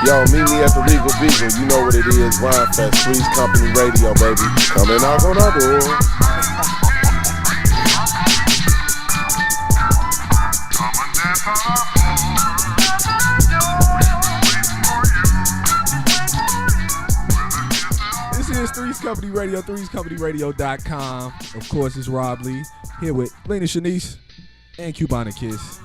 Yo, meet me at the Legal Beagle. You know what it is. Rhyme Fest, 3's Company Radio, baby. Come and knock on our door. This is 3's Company Radio, 3'scompanyradio.com. Of course, it's Rob Lee here with Lena Shanice and Cubana Kiss.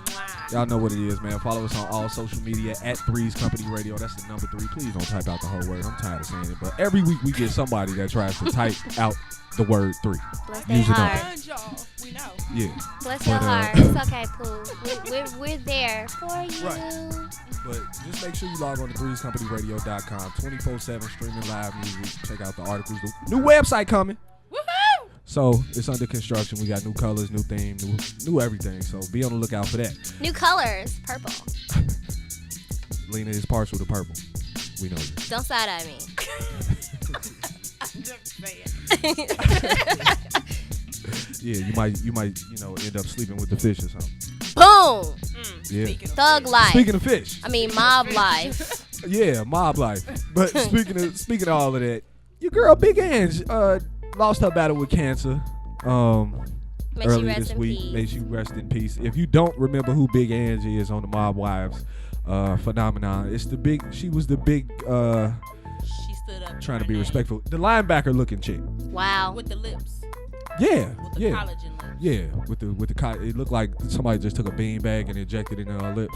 Y'all know what it is, man. Follow us on all social media at 3's Company Radio. That's the number 3. Please don't type out the whole word. I'm tired of saying it. But every week we get somebody that tries to type out the word 3. Bless their heart. We know. Yeah. Bless your heart. It's okay, Pooh. We're there for you. Right. But just make sure you log on to 3'scompanyradio.com. 24/7 streaming live music. Check out the articles. The new website coming. Woohoo! So it's under construction. We got new colors, new theme, new everything. So be on the lookout for that. New colors. Purple. Lena is partial to purple. We know this. Don't side eye me. I'm just saying. Yeah, you might, end up sleeping with the fish or something. Boom. Yeah. Thug life. Speaking of fish. I mean, mob life. Yeah, mob life. But speaking of all of that, your girl Big Ange lost her battle with cancer earlier this week. May she rest in peace. If you don't remember who Big Ange is on the Mob Wives phenomenon, she was the big She stood up trying to be respectful. The linebacker looking chick. Wow. with the lips. Yeah. With the collagen lips. Yeah, with the it looked like somebody just took a beanbag and injected it in her lips.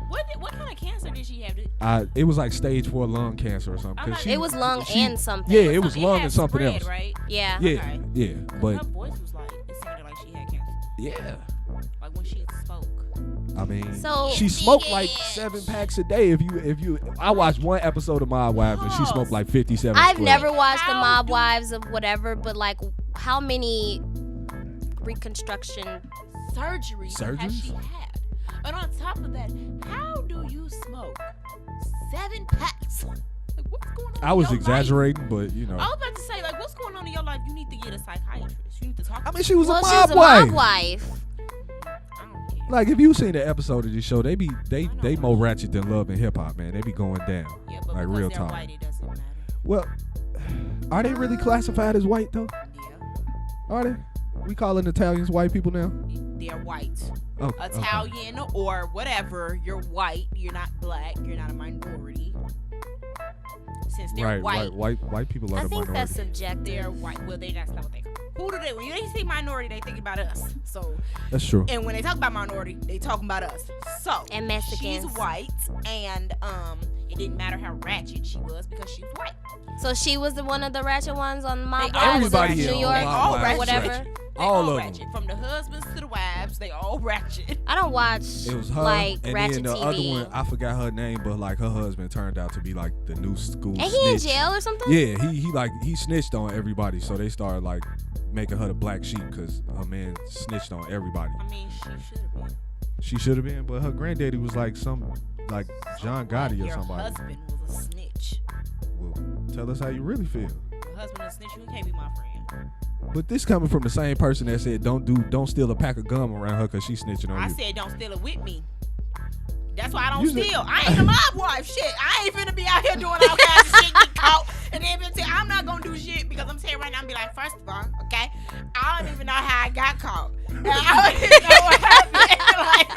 What kind of cancer did she have? It was like stage 4 lung cancer or something. It was lung and something. Yeah, it was lung and something spread, else. Right? Yeah. Yeah, Okay. yeah, but her voice was like, it sounded like she had cancer. yeah. Like when she spoke. I mean, So- she smoked like 7 packs a day. I watched one episode of Mob Wives and she smoked like 57. I've squares. never watched the Mob Wives of whatever, but like, how many reconstruction Surgeries has Surgeries? she had? And on top of that, how do you smoke 7 packs? Like, what's going on? I was in your exaggerating, but Life? I was about to say, like, what's going on in your life? You need to get a psychiatrist. You need to talk. I mean, she was a Well, mob she's a wife. mob wife. I don't care. Like, if you seen the episode of this show, they more ratchet than Love and Hip Hop, man. They be going down. Yeah, but like because real they're talk. white, it doesn't matter. Well, are they really classified as white though? Yeah, Are they? We calling Italians white people now? they're white. Oh, Italian or whatever. You're white. You're not black. You're not a minority. Since they're right, white people are I the think minority. that's subjective. they're white. Well, that's not what they call. Who do they? When they say minority, they think about us. So, That's true. and when they talk about minority, they talking about us. So, And Mexicans. she's white, and it didn't matter how ratchet she was because she was white. So she was one of the ratchet ones on Mob They Wives of everybody New here on York Mob or Wives is whatever. ratchet. They All of ratchet. them. From the husbands to the wives, they all ratchet. I don't watch It was her, like and ratchet then the TV. other one, I forgot her name, but like her husband turned out to be like the new school and he in snitch. jail or something? Yeah, he snitched on everybody, so they started like making her the black sheep because her man snitched on everybody. I mean, she should have been. She should have been, but her granddaddy was like like John Gotti or Your somebody. husband was a snitch. Well, tell us how you really feel. Your husband is a snitch. You can't be my friend. But this coming from the same person that said don't steal a pack of gum around her because she's snitching on I you. said don't steal it with me. That's why I don't You said- steal. I ain't a mob wife. Shit, I ain't finna be out here doing all kinds of shit, get caught, and then I'm not gonna do shit because I'm saying right now, I'm be like, first of all, okay, I don't even know how I got caught. And I don't even know what happened. Like,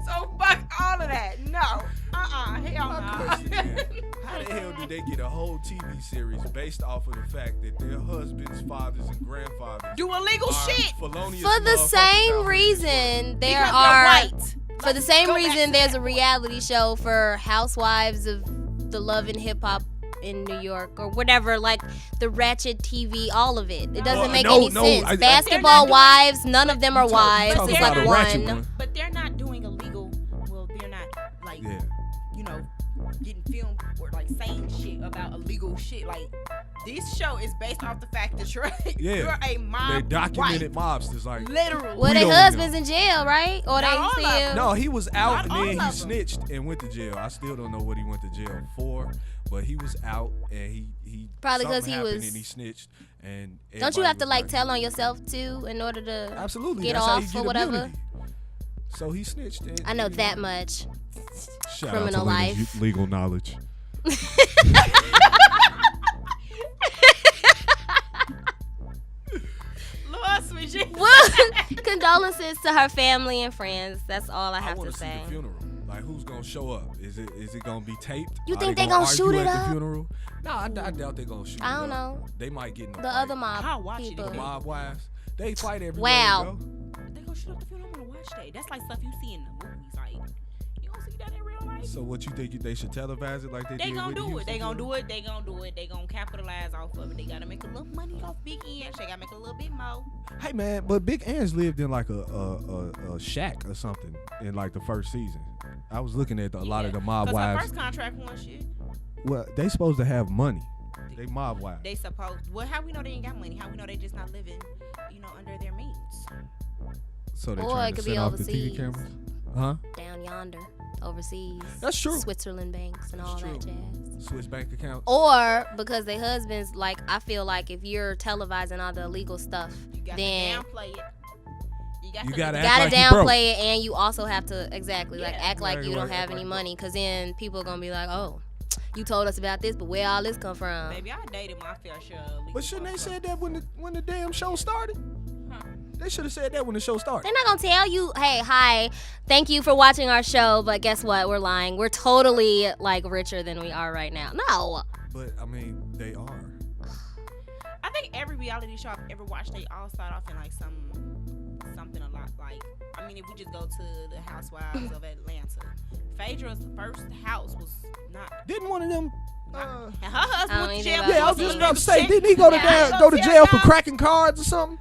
so fuck all of that. No. Hell My question no. is, how the hell did they get a whole TV series based off of the fact that their husbands, fathers, and grandfathers Do illegal are shit. felonious For the motherfuckers out same here? reason, there Because are. they're white. For the same Go back reason, to there's that. a reality show for housewives of the Love and Hip Hop in New York or whatever, like the ratchet TV, all of it. It doesn't Well, make no, any no, sense. I- Basketball They're not wives, none of them are talk- wives. talk It's about like a ratchet one. one. But they're not doing illegal. Well, they're not like Yeah. you know getting filmed or like saying shit about illegal shit. Like this show is based off the fact that you're you're a mob. They documented mobsters like. Literally. Well, We their don't husbands in jail, right? Or Not all of they them. still. No, he was out Not and all then he of them. snitched and went to jail. I still don't know what he went to jail for, but he was out and he Probably 'cause something he happened was- and he snitched and Don't you everybody have to was like tell on yourself too in order to absolutely get that's how you off get or whatever? immunity. So he snitched. And, I know you that much. Shout criminal out to Lena's life. legal knowledge. Lord, sweet Jesus. Well, condolences to her family and friends. That's all I have want to to see say. the funeral. Like, who's gonna show up? Is it gonna be taped? You Are think they they gonna shoot argue it at up? the funeral? No, I doubt they gonna shoot it I don't up. know. They might get in a The fight. other mob I'll watch it people. The again. mob wives. They fight everywhere Wow. they go. They gonna shoot up the funeral. I'm gonna watch that. That's like stuff you see in the movies. Like, you don't see that in real life. So what you think they should televise it like they They did gonna with the do it. Houston They gonna funeral? do it. They gonna do it. They gonna capitalize off of it. They gotta make a little money off Big Ends. They gotta make a little bit more. Hey man, but Big Ange lived in like a shack or something in like the first season. I was looking at a lot of the mob 'Cause her wives. first contract won shit. Well, they supposed to have money. They mob wives. They supposed. Well, how we know they ain't got money? How we know they just not living, under their means? So they Or trying it to could set be off the TV overseas. cameras. Huh? Down yonder, overseas. That's true. Switzerland banks and That's all true. that jazz. Swiss bank accounts. Or because their husbands, like, I feel like if you're televising all the illegal stuff, You got then to downplay it. You got You to gotta you act gotta like you broke. downplay it, and you also have to exactly like Yeah. act like Right, you don't right, have right, any right. money, because then people are gonna be like, oh, you told us about this, but where all this come from? Baby, I dated my fair share of illegal But shouldn't they motherfuckers. said that when the damn show started? Huh? They should have said that when the show started. They're not gonna tell you, hey, hi, thank you for watching our show, but guess what? We're lying. We're totally like richer than we are right now. No. But I mean, they are. I think every reality show I've ever watched, they all start off in like something a lot like. I mean, if we just go to the Housewives of Atlanta, Phaedra's first house was not. Didn't one of them? And her I husband don't went to even jail. know Yeah, I was about just that. about to say, didn't he go to Yeah. go to jail for Yeah. cracking cards or something?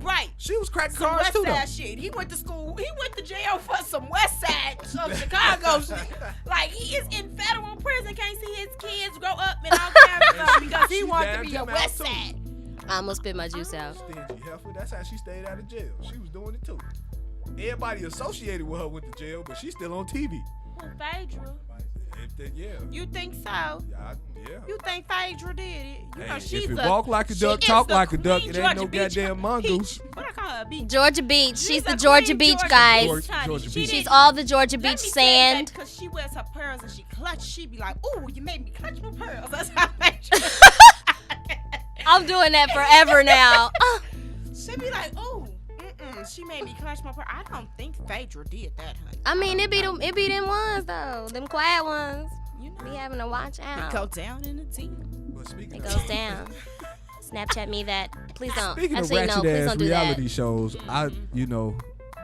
Right. She was cracking Some cards West too, though. Side shit. He went to school. He went to jail for some West Side of Chicago shit. Like, he is in federal prison. Can't see his kids grow up and all kinds of stuff because he She wanted to damned be a him out, West too. Side. I almost spit my juice out. Stingy heifer. That's how she stayed out of jail. She was doing it too. Everybody associated with her went to jail, but she's still on TV. Who, Phaedra? Yeah. You think so? Yeah. You think Phaedra did it? You know, Hey, she's if it a, walk like a she duck, is talk the like a duck, queen it ain't no Georgia Beach goddamn mongoose. peach. What I call her? Beach. Georgia Beach. She's the a Georgia queen Beach, Georgia guys. Beach, honey. Georgia She Beach. She's didn't- all the Georgia Let Beach me say that sand. because she wears her pearls and she clutch. She be like, "Ooh, you made me clutch my pearls." That's how Phaedra. I'm doing that forever now. She be like, "Ooh, she made me clutch my pearls." I don't think Phaedra did that, honey. I mean, it be them ones though, them quiet ones. You know, Be having to watch it out. go down in the team. But speaking It of goes down. Snapchat me that. Please don't. Speaking Actually, of no, ratchet please ass don't do reality that. shows,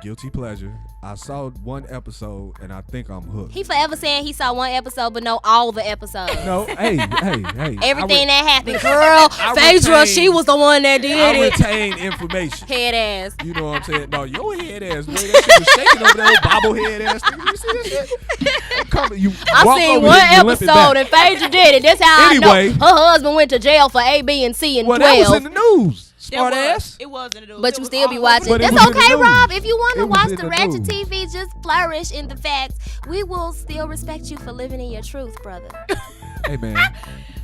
guilty pleasure. I saw one episode and I think I'm hooked. He forever saying he saw one episode, but know all the episodes. No, hey. Everything that happened, girl. I Phaedra, she retain- was the one that did I it. retain information. Head ass. You know what I'm saying? No, your head ass. The way that shit was shaking over there, bobblehead ass. Nigga. You see that shit? You I walk seen over one here, you limp it episode back. and Phaedra did it. That's how Anyway. I know her husband went to jail for A, B, and C and Well, that 12. was in the news. Smart It was. ass. It was in the news. But It you was still be all watching. But it That's was in the okay, news. Rob. If you want It to was watch in the the ratchet news. TV, just flourish in the facts. We will still respect you for living in your truth, brother. Hey man,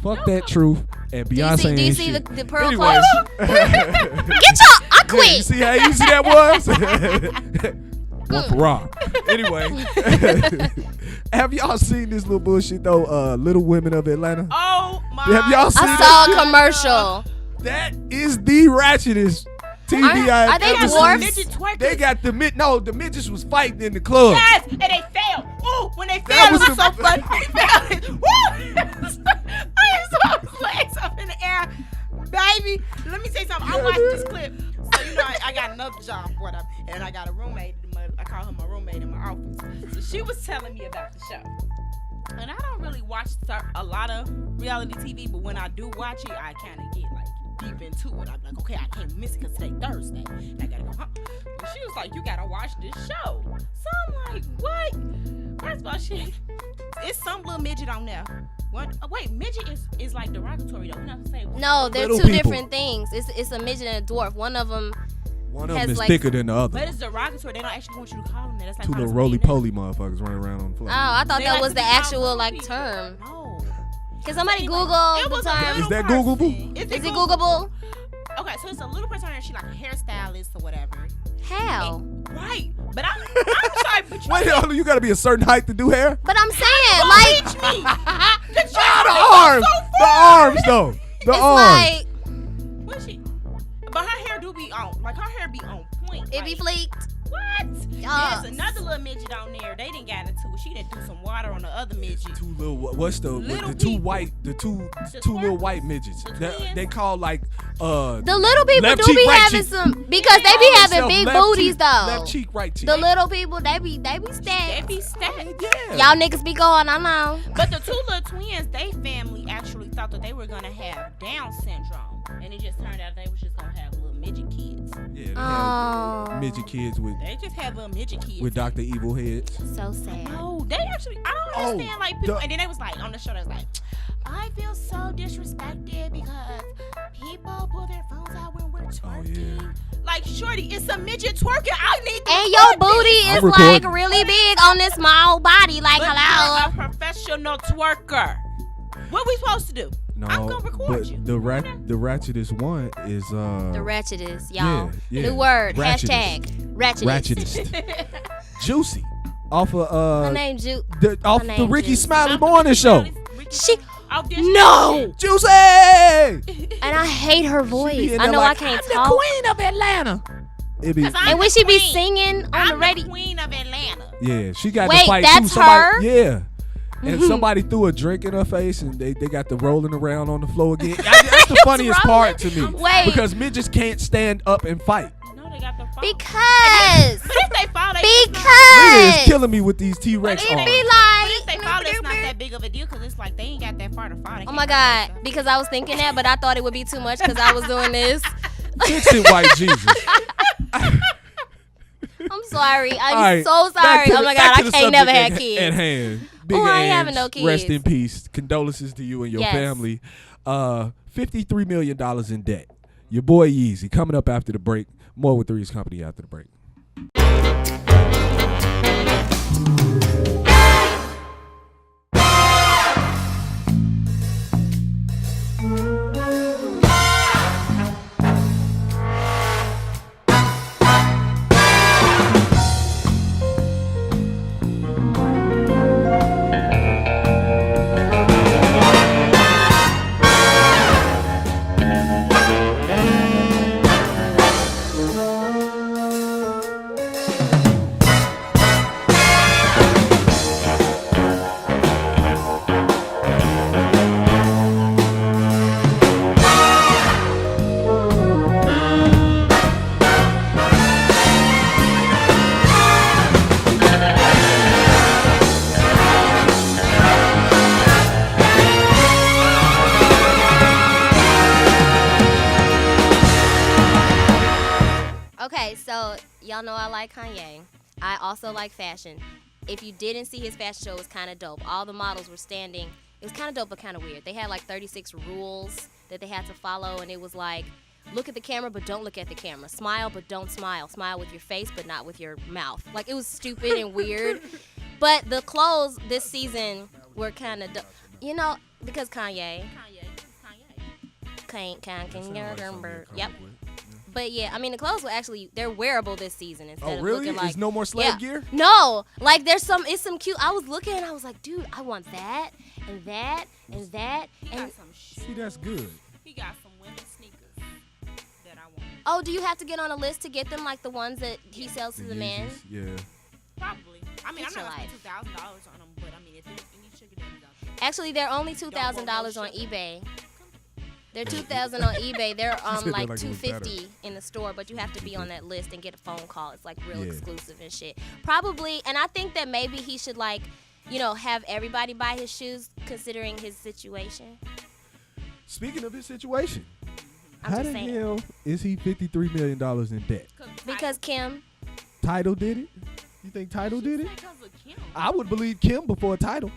fuck that truth and Do you Beyonce see, do you ain't see shit. the pearl Anyways, clutch? Get your, I yeah, you quit. see how easy that was? One for Rob. Anyway, have y'all seen this little bullshit though? Little Women of Atlanta. Oh my! Have y'all seen I that saw shit? a commercial. That is the ratchetest TV Are I've they ever dwarfs? seen. Midget twerkers. They got the the midgets was fighting in the club. Yes, and they failed. Ooh, when they That failed, it was was the- so funny. They failed. Woo! I saw his legs up in the air. Baby, let me say something. I watched this clip. So, I got another job, whatever. And I got a roommate. I call her my roommate in my office. So she was telling me about the show. And I don't really watch a lot of reality TV, but when I do watch it, I kind of get deep into it. I'm like, okay, I can't miss it because today Thursday. And I gotta go home. But she was like, you gotta watch this show. So I'm like, what? First of all, it's some little midget on there. What? Oh, wait, midget is like derogatory though. We're not saying. No, they're Little two people. different things. It's a midget and a dwarf. One of them. One of Has them is like- thicker than the other. But it's derogatory. They don't actually want you to call them that. That's like Two calling little somebody roly poly motherfuckers running around on the floor. Oh, I thought They that like was to the be called actual little like people. term. No. Can somebody It Google was the a term? little Is that person. Googleable? Is it Googleable? Okay, so it's a little person and she like a hairstylist or whatever. How? Right. But I'm sorry, but you Wait, you gotta be a certain height to do hair? But I'm saying, like, teach me. Control arms though. The It's arms. like What she? But her hair do be on. Like her hair be on point. it be like, fleeked. What? Yes. There's another little midget on there. They didn't get into it. She didn't do some water on the other midget. Two little. What's the Little two people. white? The two little white midgets. The They twins? call like The little people Left do cheek, be right having cheek. some because they be having big booties though. Left cheek, right cheek. The little people, they be They stacked. be stacked. Yeah. Y'all niggas be going, I know. But the two little twins, they family actually thought that they were gonna have Down syndrome, and it just turned out they was just gonna have little midget kids. Yeah. They Oh, had midget kids with They just had little midget kids. Dr. Evil heads. so sad. No, they actually. I don't Oh, understand. Like people, the- and then they was like on the show. They was like, I feel so disrespected because people pull their phones out when we're twerking. yeah. Like, shorty, it's a midget twerking. I need to And your record this. booty I'm is like recording. really big on this small body. Like, But hello. you're a professional twerker. What we supposed to do? No, I'm gonna record but you. the ratchetest one is The ratchetest, y'all. yeah. New word. Ratchetest. Hashtag ratchetest. ratchetest. Juicy. Off of Her name Ju. off her the name Ricky Juicy. Smiley Morning Show. She Off this no. Juicy. And I hate her She voice. be in I there know like, I can't I'm talk. the queen of Atlanta. It be, 'Cause I'm And when the she be queen. singing on I'm the radio, the queen of Atlanta. yeah, she got Wait, to fight that's too. Somebody, her? yeah. And somebody threw a drink in her face, and they got the rolling around on the floor again. That's the funniest part to me. Wait. Because midgets can't stand up and fight. No, they got the phone. because But if they fall, they Lydia is because killing me with these T-Rex it arms. be But if they like. fall, it's not that big of a deal because it's like they ain't got that far to fall. They Oh can't my hurt God! themselves. Because I was thinking that, but I thought it would be too much because I was doing this. Fix it, white Jesus. I'm sorry. I'm All right, so back sorry. to Oh the- my back God! to I the can't never subject have kids. At hand. Big I ain't Ange, having no Rest kids. in peace. Condolences to you and your Yes. family. $53 million in debt. Your boy Yeezy coming up after the break. More with 3's Company after the break. Okay, so y'all know I like Kanye. I also like fashion. If you didn't see his fashion show, it was kind of dope. All the models were standing. It was kind of dope, but kind of weird. They had like 36 rules that they had to follow, and it was like, look at the camera, but don't look at the camera. Smile, but don't smile. Smile with your face, but not with your mouth. Like, it was stupid and weird. But the clothes this season were kind of dope. You know, because Kanye. Yep. But yeah, I mean, the clothes were actually, they're wearable this season instead Oh, of really? looking like. There's no more slave Yeah. gear? No, like it's some cute. I was looking and I was like, dude, I want that and that and that He and. got some shit. See, that's good. He got some women's sneakers that I want. Oh, do you have to get on a list to get them, like the ones that he sells to the man? Yeezys, yeah. Probably. I mean, Get I'm your not gonna life. spend $2,000 on them, but I mean, if there's any sugar daddies out there. Actually, they're only $2,000 on eBay. They're $2,000 on eBay. They're said like that like it was $250 in the store, but you have to be on that list and get a phone call. It's like real Yeah. exclusive and shit. Probably, and I think that maybe he should like, you know, have everybody buy his shoes considering his situation. Speaking of his situation, I'm how just the saying. hell is he $53 million in debt? Because Kim, Tidal did it? You think Tidal did it? Because of Kim. I would believe Kim before Tidal.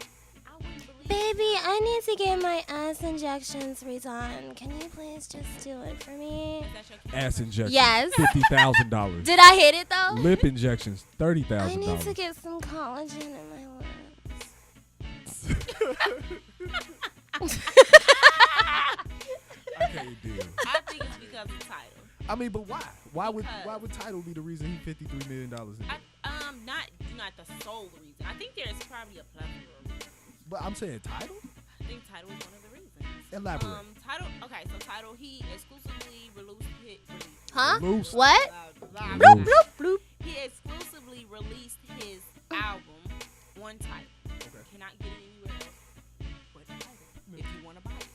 I wouldn't believe baby, I need to get my ass injections redone. Can you please just do it for me? that your Kim. Ass injections. Yes. $50,000. Did I hit it though? Lip injections. I need to $30,000. get some collagen in my lips. I can't deal. I think it's because of title. I mean, but why? Why would Because- Tidal be the reason he $53 million in debt? Not the sole reason. I think there's probably a plethora of reasons. But I'm saying Tidal? I think title is one of the reasons. Elaborate. Title, he exclusively released Huh? Loose. What? Bloop, Bloop, bloop. He exclusively released his album on Tidal. Okay. Cannot get it anywhere else but Tidal if you want to buy it.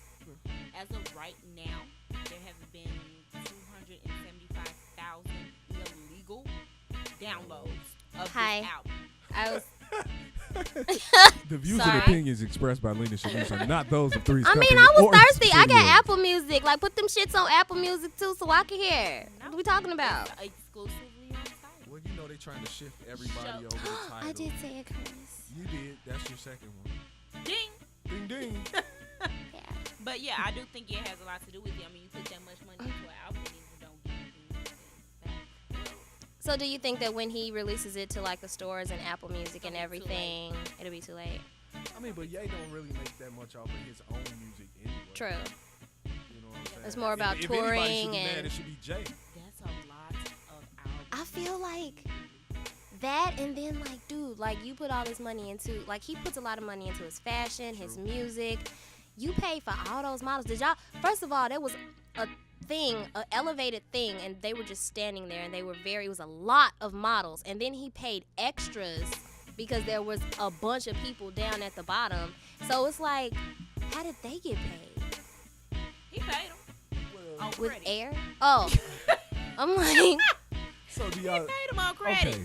As of right now, there have been 275,000 illegal downloads of Hi. this album. I was. The views Sorry. and opinions expressed by Lena Shanice are not those of 3's I mean, Company I was or thirsty. I got Studios. Apple Music. Like, put them shits on Apple Music too, so I can hear. What are we talking about? It's exclusively on Tidal. Well, you know they trying to shift everybody over the title. I did say it, Curtis. You did. That's your second one. Ding. Ding ding. Yeah. But yeah, I do think it has a lot to do with it. I mean, you put that much money into an album and you don't get anything back. So, do you think that when he releases it to like the stores and Apple Music and It'll be too everything, it'll be too late? I mean, but Ye don't really make that much off of his own music anyway. True. You know what I'm saying? It's more about if anybody should touring be mad, and- it should be Jay. That's a lot of albums. I feel like that, and then like, dude, like you put all this money into, like he puts a lot of money into his fashion, his music. You pay for all those models. Did y'all? First of all, there was a thing, an elevated thing, and they were just standing there, and they were it was a lot of models, and then he paid extras because there was a bunch of people down at the bottom. So it's like, how did they get paid? He paid them. Well, On With credit. air? Oh, I'm like, so do He y'all? paid him on credit. Okay.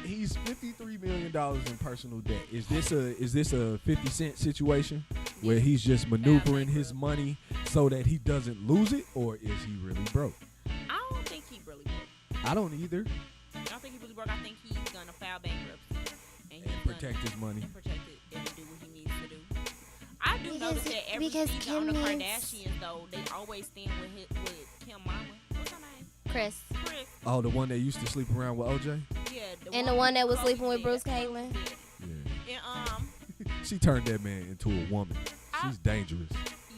He's $53 million in personal debt. Is this a 50 Cent situation where he's just maneuvering his money so that he doesn't lose it, or is he really broke? I don't think he really broke. I don't either. I don't think he really broke. I think he's gonna file bankruptcy and And protect his money. and protect it and do what he needs to do. I do Because- notice that every because season Kim on the needs- Kardashians, though, they always stand with Kim Mama. What's her name? Chris. Chris. Oh, the one that used to sleep around with OJ? Yeah. And the one that was Chloe sleeping with did. Bruce Caitlyn? Yeah. And She turned that man into a woman. She's dangerous.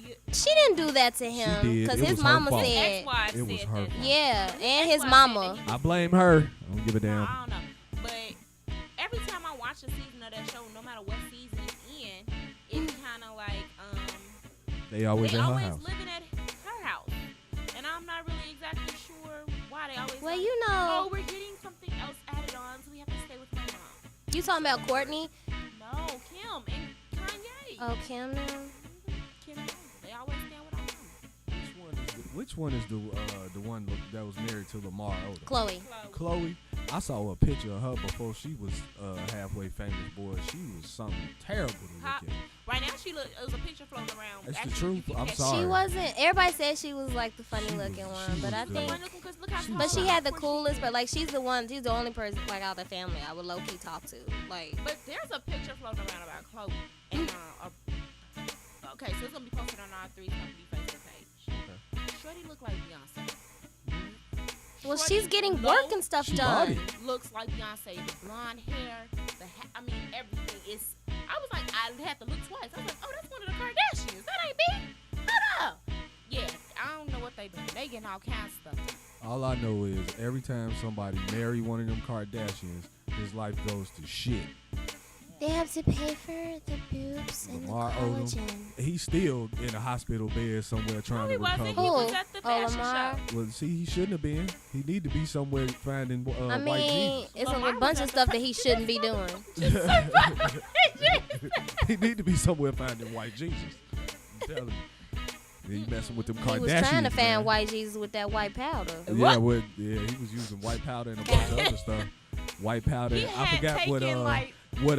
yeah, She didn't do that to him did. because It his was her mama fault. said, ex-wife It was said her that. fault. yeah, and his Ex-wife said mama. that he I blame her. I don't give a damn. I don't know. But every time I watch a season of that show, no matter what season it's in, it's kind of like They always they at her always house. living at her house, and I'm not really exactly sure why they always. Well, like, you oh, know, we're getting something else added on, so we have to stay with my mom. you talking about Courtney? No, Kim and Kanye. Oh, Kim now? Kim, they always stand with our mom. Which one is the one that was married to Lamar Odom? Chloe. Chloe. I saw a picture of her before she was halfway famous. Boy, she was something terrible to look at. Right now, she look. It was a picture floating around. That's the Actually, truth. you can I'm catch- sorry. She wasn't. Everybody said she was like the funny She looking was- one, she but I was think. good. Funny looking 'cause look how She small But was she was had the before coolest. But like, she's the one. She's the only person like out of the family I would low key talk to. Like, But there's a picture floating around about Chloe. And, okay, so it's gonna be posted on our 3's Company Facebook page. Okay. Shorty look like Beyonce. well, Shorty she's getting low work and stuff She done. bought it. Looks like Beyonce. The blonde hair, the I mean everything is. I was like, I had to look twice. I was like, oh, that's one of the Kardashians. That ain't me. Hold up. Yeah, I don't know what they doing. They getting all kinds of stuff. All I know is every time somebody marry one of them Kardashians, his life goes to shit. They have to pay for the boobs and the Lamar Odom. collagen. He's still in a hospital bed somewhere trying No, to he wasn't. recover. He Who? was at the Oh, fashion Lamar? show. Well, see, he shouldn't have been. He need to be somewhere finding I white mean, Jesus. it's Lamar a was bunch at of the stuff that he shouldn't be doing. He need to be somewhere finding white Jesus. I'm telling you. He messing with them Kardashians. He was trying to find man. white Jesus with that white powder. Yeah, he was using white powder and a bunch of other stuff. White powder. He I had forgot taken, like, what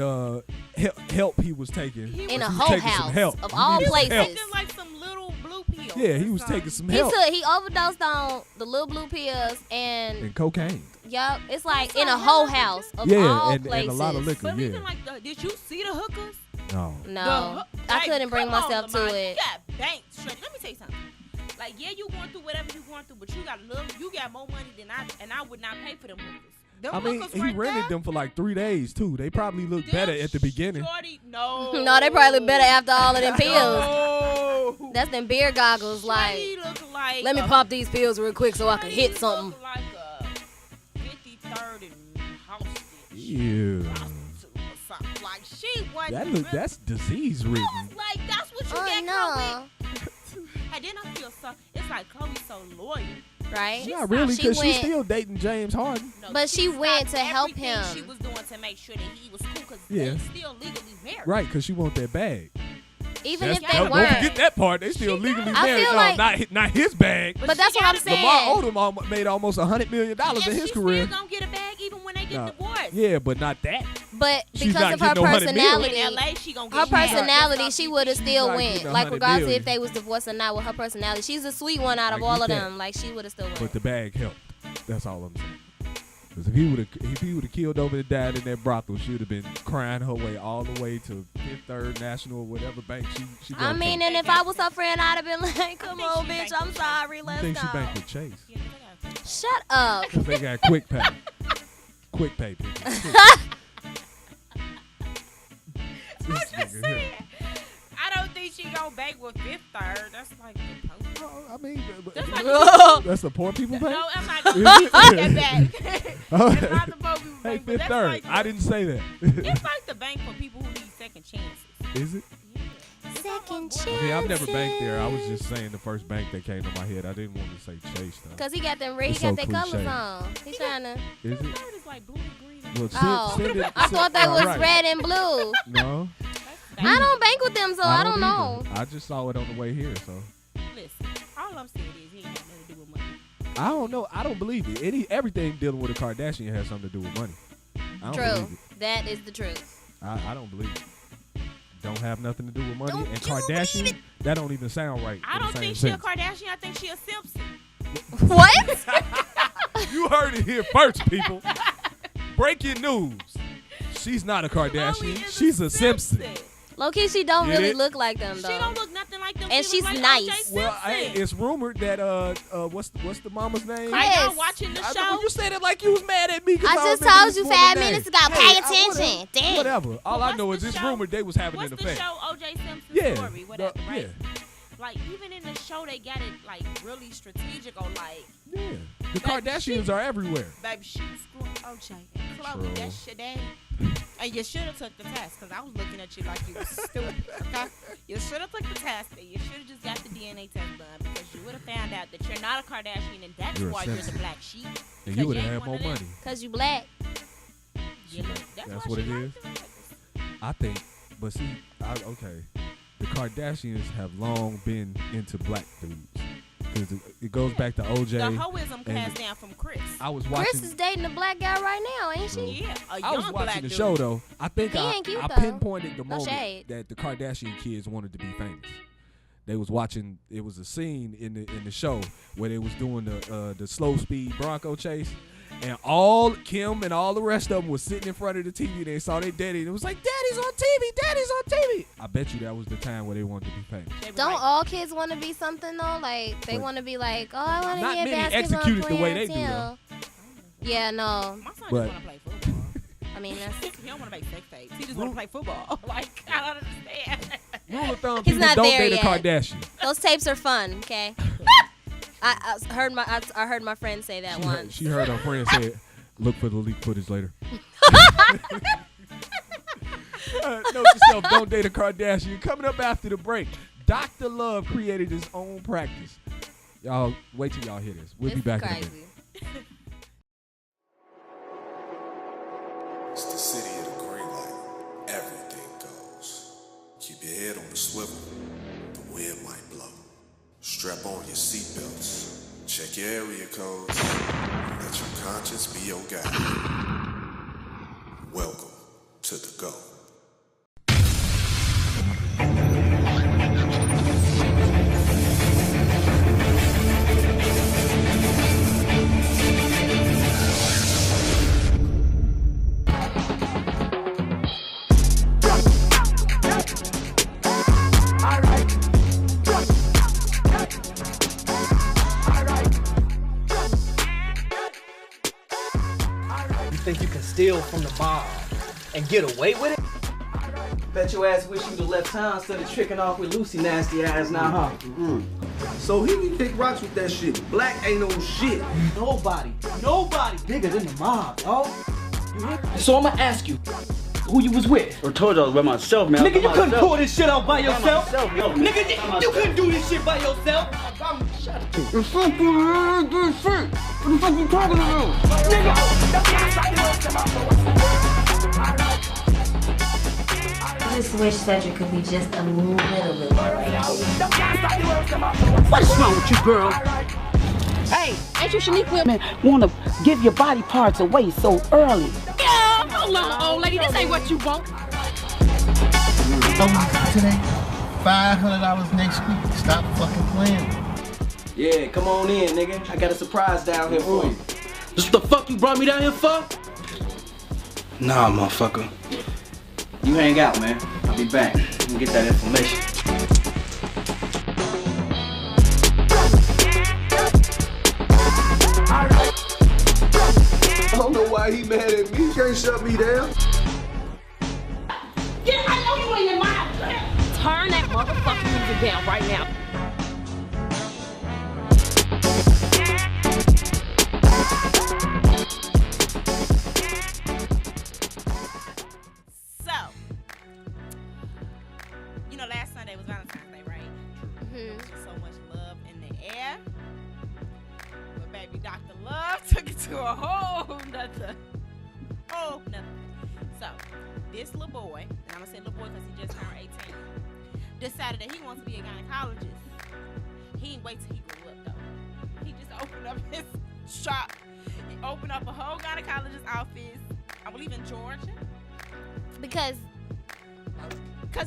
help he was taking. He In was a He was whole taking some house help. of He all needed some places. help. taking like some little blue pills. Yeah, he or was taking something. some help He overdosed on the little blue pills and and cocaine. yup, it's like That's in a like whole hella house of Yeah, all and places. a lot of liquor. But Yeah. even like, did you see the hookers? No. No, I couldn't bring myself to it. You got bank straight. Let me tell you something. Like, yeah, you going through whatever you going through, but you got more money than I, and I would not pay for them hookers. Them I mean, hookers he right rented there, them for like 3 days too. They probably looked better at the beginning. Shorty, no. No, they probably look better after all of them pills. No. That's them beer goggles. Like, Shorty look like let me a- pop these pills real quick so I can Shorty hit look something. Like a 53rd and hostage. Ew. Prostitute or something. Like, she wasn't. That's disease ridden. Like, that's what you Oh get caught no. with. And then I feel it's like Chloe's so loyal. Right? Not really, She because she's went- still dating James Harden. No, But she went stopped to help everything him. She was doing to make sure that he was cool because Yeah. they still legally married. Right, because she want that bag. Even That's- if they don't weren't. forget that part. They still She legally I married. feel No, like- not his bag. But that's what I'm saying. Lamar Odom made almost $100 million in And his she career. still gonna get a bag even when they get Nah. divorced. Yeah, but not that. But She's because not of her getting no 100 million. personality, In LA, she gonna get her a bag. personality, she would have still not went. getting Like 100 regardless million. if they was divorced or not, with her personality, she's the sweet one out of I all get of that. them. Like she would have still went. But the bag helped. That's all I'm saying. Because if he would have killed over and died in that brothel, she would have been crying her way all the way to Fifth Third National, whatever bank she I mean, to. and if I was her friend, I'd have been like, "Come think on, she bitch, banked I'm with sorry, I let's think she go." banked with Chase. Yeah, they got- Shut up. Because they got quick pay. Quick pay, people. I'm just saying. I don't think she gonna bank with Fifth Third. That's like the post. I mean, That's like that's the poor people bank? No, I'm not gonna take that back. Oh, It's not the poor people hey, bank, but Fifth that's Third. like I didn't say that. it's like the bank for people who need second chances. Is it? Second I mean, I've never banked there. I was just saying the first bank that came to my head. I didn't want to say Chase, though. Cause he got them red, he It's got so their colors cliche. on. He's trying to. Is it? Third is like blue and green. Well, Oh, send it. I thought they was right. red and blue. No, I don't bank with them, so I don't either. know. I just saw it on the way here, so. Listen, all I'm saying is he ain't got nothing to do with money. I don't know. I don't believe it. Everything dealing with a Kardashian has something to do with money. I don't True. believe That is the truth. it. I don't believe it. Don't have nothing to do with money. Don't And you Kardashian, that don't even sound right. I in the don't think same she a sentence. Kardashian. I think she a Simpson. What? You heard it here first, people. Breaking news. She's not a Chloe Kardashian. is She's a Simpson. Low-key, she don't Get really it? look like them, She though. don't look nothing like them. And she she's look like nice. O.J. Simpson. Well, it's rumored that what's the mama's name? Are y'all Chris. watching the I show? know you said it like you was mad at me. 'Cause I was just thinking told this you woman's 5 name. minutes ago. Hey, Pay whatever. attention. Damn. Whatever. All I What's know is the this show? rumor they was having What's an the effect. show O.J. Simpson's Yeah. story, whatever, right? Yeah. Like, even in the show, they got it, like, really strategic or, like, Yeah. The Kardashians are everywhere. baby, she was screwing O.J. and Chloe. True. That's your daddy. And you should have took the test, because I was looking at you like you was stupid, okay? You should have took the test, and you should have just got the DNA test done, because you would have found out that you're not a Kardashian, and that's You're a why you're the Simpson. black sheep. And Because you would you have ain't had more one of them. money. Cause you black. You look, That's why what she it like is. them. I think, but see, okay. The Kardashians have long been into black dudes. Because it goes back to OJ. The hoism passed down from Chris. I was watching. Chris is dating a black guy right now, ain't True. she? Yeah, a I was young watching black the dude. show though. I think He I ain't cute, though. pinpointed the No moment shade. that the Kardashian kids wanted to be famous. They was watching. It was a scene in the show where they was doing the slow speed Bronco chase, and all Kim and all the rest of them was sitting in front of the TV. They saw their daddy and it was like, "Daddy's on TV, Daddy's on TV." I bet you that was the time where they wanted to be famous. They was Don't like, all kids want to be something though? Like they But want to be like, oh, I want to not be a many basketball execute it the player way they do, too. though. Yeah, no. My son just But- want to play football. I mean, that's He don't want to make sex tapes. He just want to play football. Like, I don't understand. Rule of thumb: He's people not don't there date a yet. Kardashian. those tapes are fun. Okay. I heard my friend say that once. She heard her friend say it. Look for the leak footage later. Note yourself, don't date a Kardashian. Coming up after the break, Dr. Love created his own practice. Y'all, wait till y'all hear this. We'll This be back is in a minute. crazy. It's the city of the green light. Everything goes. Keep your head on the swivel. The wind might blow. Strap on your seatbelts. Check your area codes. And let your conscience be your guide. Welcome to the go. You think you can steal from the mob and get away with it? Bet your ass wish you'd have left town instead of tricking off with Lucy nasty ass now, huh? So he can kick rocks with that shit. Black ain't no shit. Nobody bigger than the mob, dog. You hear? So I'ma ask you, who you was with. I told you I was by myself, man. Nigga, you couldn't pull this shit off by yourself. myself, yo. Nigga, you couldn't do this shit by yourself. The fuck you doing shit? What the fuck you talking about? I just wish Cedric could be just a little bit What's wrong with you, girl? Hey, ain't you Shanique women want to give your body parts away so early? Yeah, hold on, old lady. This ain't what you want. Today, $500 next week. Stop fucking playing. Yeah, come on in, nigga. I got a surprise down here for you. This what the fuck you brought me down here for? Nah, motherfucker. You hang out, man. I'll be back and get that information. I don't know why he mad at me. He can't shut me down. Yeah, I know you ain't in my house. Turn that motherfucking music down right now. So, you know, last Sunday was Valentine's Day, right? Mhm. So much love in the air. But baby, Dr. Love took it to a whole nother. So, this little boy, and I'm gonna say little boy because he just turned 18, decided that he wants to be a gynecologist. He didn't wait till he grew up though. He just opened up his shop. He opened up a whole gynecologist office, I believe in Georgia. Because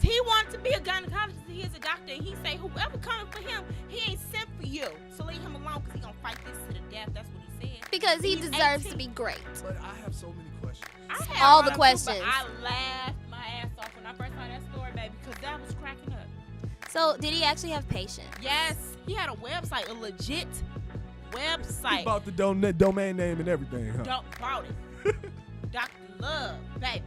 he wanted to be a gynecologist. He is a doctor, and he say whoever coming for him, he ain't sent for you. So leave him alone because he gonna fight this to the death. That's what he said. because he He's deserves 18. to be great. But I have so many questions. I had All one the of them, questions. But I laughed my ass off when I first saw that story, baby, because that was cracking up. So did he actually have patience? Yes, he had a website, a legit website. He bought the domain name and everything, huh? Don't bought it. Dr. Love, baby.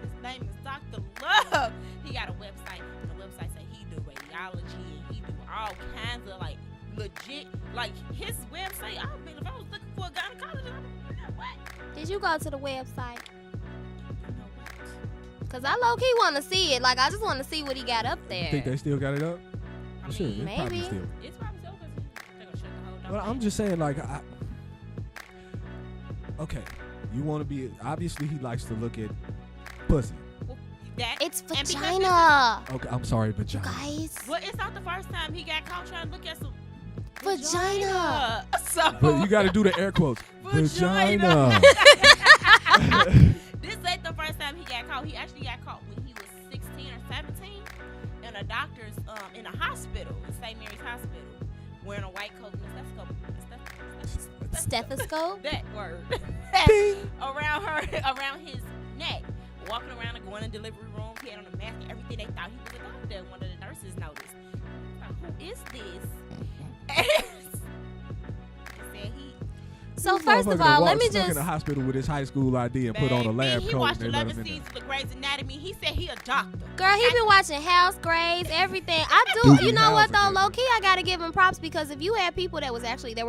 His name is Dr. Love. He got a website. And the website say he do radiology and he do all kinds of like legit, like his website. I mean, if I was looking for a gynecologist, I would be like, what? Did you go to the website? You know what? Cause I low key want to see it. Like I just want to see what he got up there. You think they still got it up? I Sure, mean, it's probably maybe. still. It's probably so because they're gonna shut the whole But domain. I'm just saying, like, okay, you want to be. Obviously, he likes to look at pussy. It's and because vagina. Okay, I'm sorry, vagina. Guys, Well, it's not the first time he got caught trying to look at some vagina. So, But you got to do the air quotes. Vagina. Vagina. This ain't the first time he got caught. He actually got caught when he was 16 or 17 in a doctor's, in a hospital, in St. Mary's Hospital, wearing a white coat and a Stethoscope. that word. around his neck. Walking around and going in delivery rooms. He had on a mask and everything. They thought he was a doctor. One of the nurses noticed. Like, who is this? And he said he. So This first of motherfucker all, let walked me stuck just. in the hospital with his high school ID and put on a lab he coat watched and they let 11 him in seasons of Grey's Anatomy. He said he a doctor. Girl, he been watching House, Grades, everything. I Dude, do. You know what though, House, low key, I gotta give him props because if you had people that were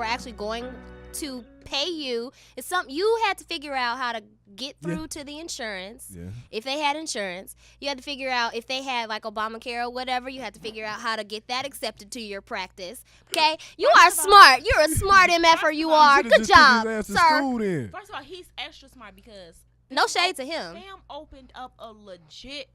actually going to pay you, it's something you had to figure out how to get through to the insurance. Yeah. If they had insurance, you had to figure out if they had like Obamacare or whatever. You had to figure out how to get that accepted to your practice. Okay, you are smart. You're a smart mf'er. You are. Should've Good just took job, his ass to sir. school then. First of all, he's extra smart because No shade to him. Sam opened up a legit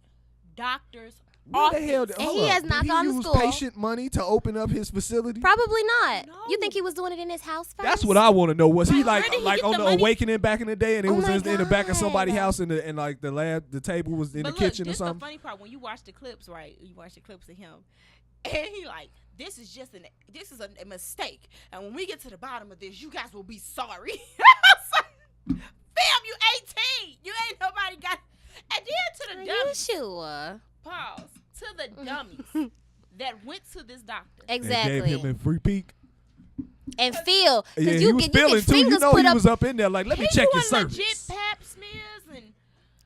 doctor's What the office. hell? And hold he up. has not Did gone to he use school. patient money to open up his facility? Probably not. No. You think he was doing it in his house first? That's what I want to know. Was he Where like did he like get on the the money? Awakening back in the day, and it Oh was my in the back of somebody's God. house, and like the lab, the table was in But the kitchen or this something? the funny part when you watch the clips, right? You watch the clips of him, and he like, this is a mistake, and when we get to the bottom of this, you guys will be sorry. I was like, fam, you 18, you ain't nobody got. And then to Are the you dummies, sure? pause. To the dummies that went to this doctor. And Exactly. gave him a free peek. And feel. Yeah, Because he you was get feeling too. You fingers know, put he up. was up in there like, let me He check doing your legit service. pap smears and.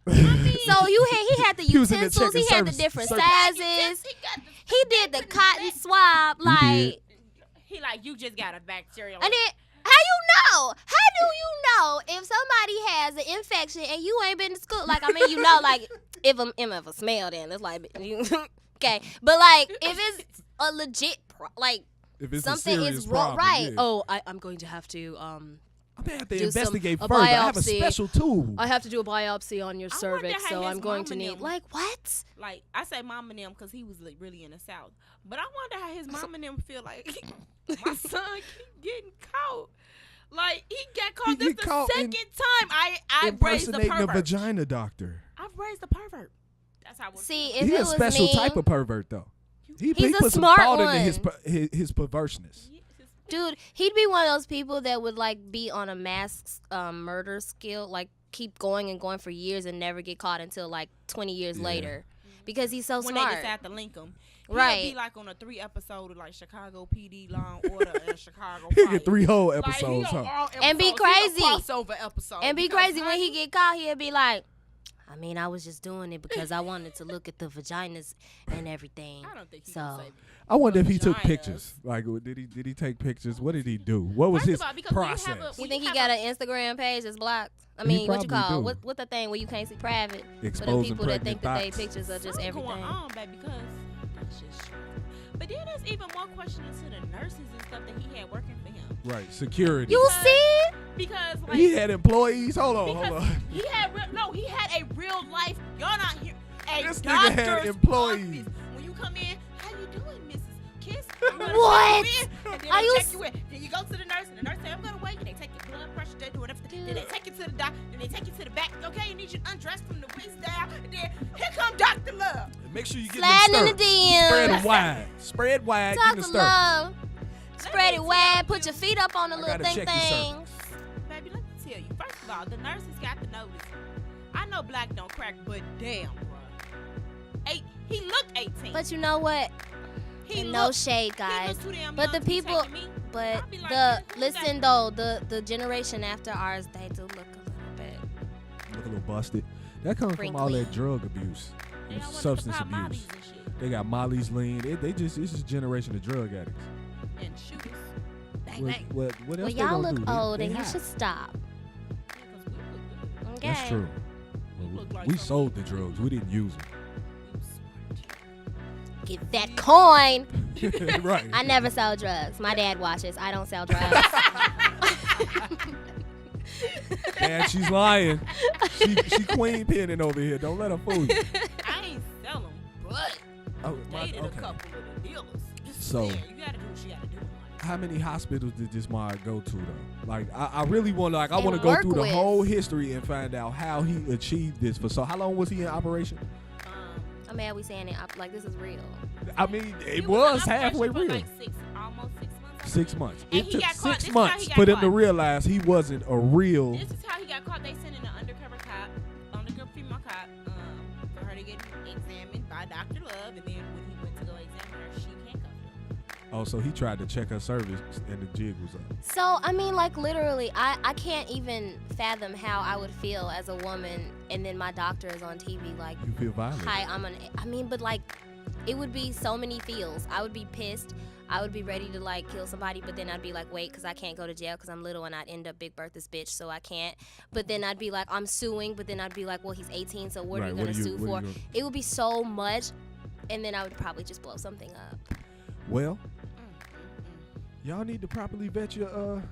I mean, So he had the He was in there utensils. He checking had the service- different service. sizes. he got the. He did the cotton swab. He Like, did. He like, you just got a bacterial. and then how you know? How do you know if somebody has an infection and you ain't been to school? Like, I mean, you know, like, if a smell, then it's like, okay. But, like, if it's a legit, if it's something is wrong, problem, right? Yeah. Oh, I'm going to have to, I'm gonna have to do investigate a further. I have a biopsy. special tool. I have to do a biopsy on your I cervix, wonder how so his I'm going mom to and need, them- like, what? Like, I say mom and them because he was really in the South. But I wonder how his mom and them feel like my son keep getting caught. Like, he got caught. This get the caught second time I raised the impersonating pervert. a vagina doctor. I've raised the pervert. That's how I would See, feel. if He it a was special me, type of pervert, though. He He's a put some smart thought one. into his perverseness. dude, he'd be one of those people that would like be on a mass murder skill, like keep going and going for years and never get caught until like 20 years later, because he's so when smart. they decide to link him. Right. He'll be like on a 3-episode of like Chicago PD, Law and Order, and Chicago He Fire. get 3 whole Like, he episodes, on huh? all And be episodes. He a crazy. crossover episode. And be because, crazy when honey, he get caught, he'll be like, I mean, I was just doing it because I wanted to look at the vaginas and everything. I don't think he so. can say I wonder if he took vaginas. pictures. Like, did he take pictures? What did he do? What was First his of all, because when you have process? a- You think he got an Instagram page that's blocked? I mean, what you probably call do. what the thing where you can't see private? For the Exposing people that pregnant think that they thoughts. pictures are just something everything. going on, baby, because that's just true. But then there's even more questions to the nurses and stuff that he had working for him. Right, security. You see? Because like He had employees. Hold on. because he had he had a real life. Y'all not here. A This nigga had doctor's employees. office. When you come in, how you doing, Mrs. Kiss? What? And then Are they you check you in. Then you go to the nurse, and the nurse say, I'm gonna wait. And they take your blood pressure, they do everything. Then they take you to the doctor, then they take you to the back. Okay, you need you undressed from the waist down. And then here come Dr. Love. Make sure you get Sliding them in the stirrups. DMs. Spread it wide. Spread wide. Get Talk the to stirrups. love. Spread it wide. Put your feet up on the I little gotta thing check your things. Baby, let me tell you. First of all, the nurses got to know this. I know black don't crack, but damn, bro. He looked 18. But you know what? He And no looked- shade, he guys. looked too damn But young the to be people, taking me. but I'd be like, the who listen though, the generation after ours, they do look a little bit. Look a little busted. That comes from all Wrinkly. that drug abuse They and don't want to substance pop abuse. Molly's and shit. They got Molly's lean. It's just a generation of drug addicts. And shooters. Bang, What, bang. what else Well, they y'all gonna look do? They- old they and you high. should stop. Yeah, 'cause we look good. Okay. That's true. look like We some- sold the drugs. We didn't use them. Get that coin. Right. I never sell drugs. My dad watches. I don't sell drugs. Dad, she's lying. She queen pinning over here. Don't let her fool you. I ain't sell them, but Oh, dated a okay. couple of the dealers. Just So- there. You gotta do what you gotta do. How many hospitals did this mod go to though? Like I really want to I And want to go work through the with. whole history and find out how he achieved this for so how long was he in operation? I'm mad we saying it like this is real. I mean, it He was in halfway operation for real. like almost 6 months. I 6 think. months. And It he took got caught. 6 This is how months he got for them to caught. realize he wasn't a real. This is how he got caught. They sent in an undercover female cop, for her to get examined by Dr. Love, and then when he went to go examine her, she handcuffed him. Oh, so he tried to check her service and the jig was up. So I mean, like literally, I can't even fathom how I would feel as a woman, and then my doctor is on TV like, You feel violated. hi, I mean, but like, it would be so many feels. I would be pissed. I would be ready to like kill somebody, but then I'd be like, wait, because I can't go to jail because I'm little and I'd end up Big Bertha's bitch, so I can't. But then I'd be like, I'm suing, but then I'd be like, well, he's 18, so what are Right, you what going to are sue you- what are for? you gonna- It would be so much, and then I would probably just blow something up. Well, y'all need to properly vet your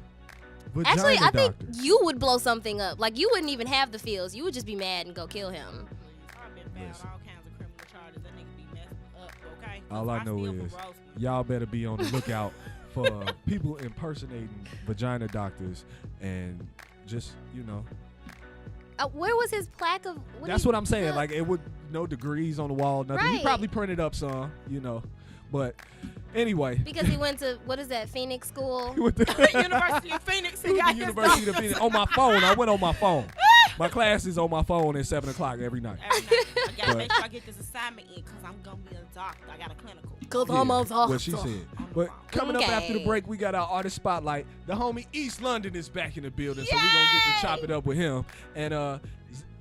vagina Actually, I doctor. think you would blow something up. Like, you wouldn't even have the feels. You would just be mad and go kill him. I've been found Listen. all kinds of criminal charges. That nigga be messed up, okay? All I know steal is from Roseman. y'all better be on the lookout for people impersonating vagina doctors and just, Where was his plaque of... that's what I'm saying. Like, it would no degrees on the wall, nothing. He Right. probably printed up some, But anyway. Because he went to, what is that, Phoenix School? With the University of Phoenix. He With got the his University of doctorate. Phoenix. On my phone. I went on my phone. My class is on my phone at 7 o'clock every night. Every night. I gotta But- make sure I get this assignment in because I'm gonna be a doctor. I got a clinical. Because Yeah, I'm a doctor. what she said. But coming up after the Okay. break, we got our artist spotlight. The homie East London is back in the building, so we're gonna get to chop it up with him. And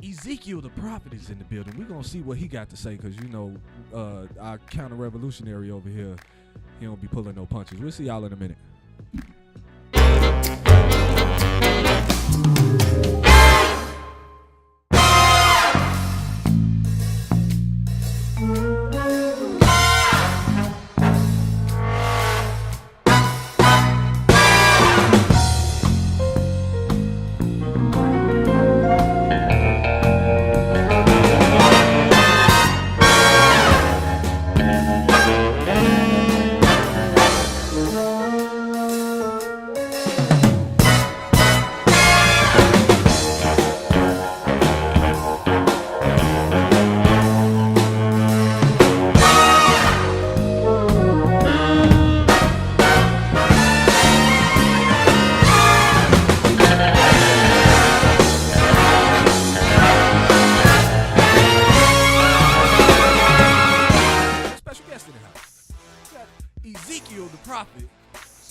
Ezekiel the prophet is in the building. We're gonna see what he got to say, because our counter-revolutionary over here, he don't be pulling no punches. We'll see y'all in a minute.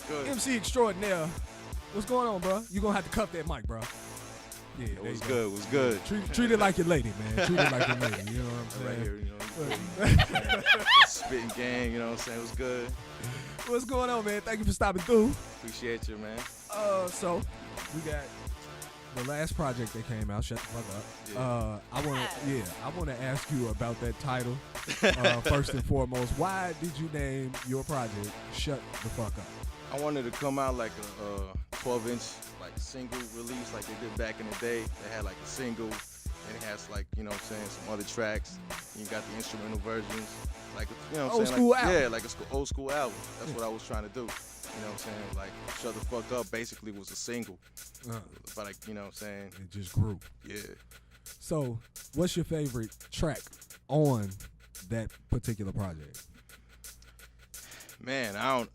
Good. MC extraordinaire. What's going on, bro? You gonna have to cuff that mic, bro. Yeah, it was good. It was good. Treat it like your lady, man. Treat it like your lady. You know what I'm saying? Right here, spitting gang. You know what I'm saying? It was good. What's going on, man? Thank you for stopping through. Appreciate you, man. So we got the last project that came out. Shut the fuck up. Yeah. I want to ask you about that title. First and foremost, why did you name your project "Shut the Fuck Up"? I wanted to come out like a 12-inch like single release like they did back in the day. They had like a single, and it has like, you know what I'm saying, some other tracks. And you got the instrumental versions, like, you know what I'm saying, school like, album. yeah, like a old school album. That's what I was trying to do. You know what I'm saying? Like, Shut the Fuck Up basically was a single. But like, you know what I'm saying? It just grew. Yeah. So, what's your favorite track on that particular project? Man, I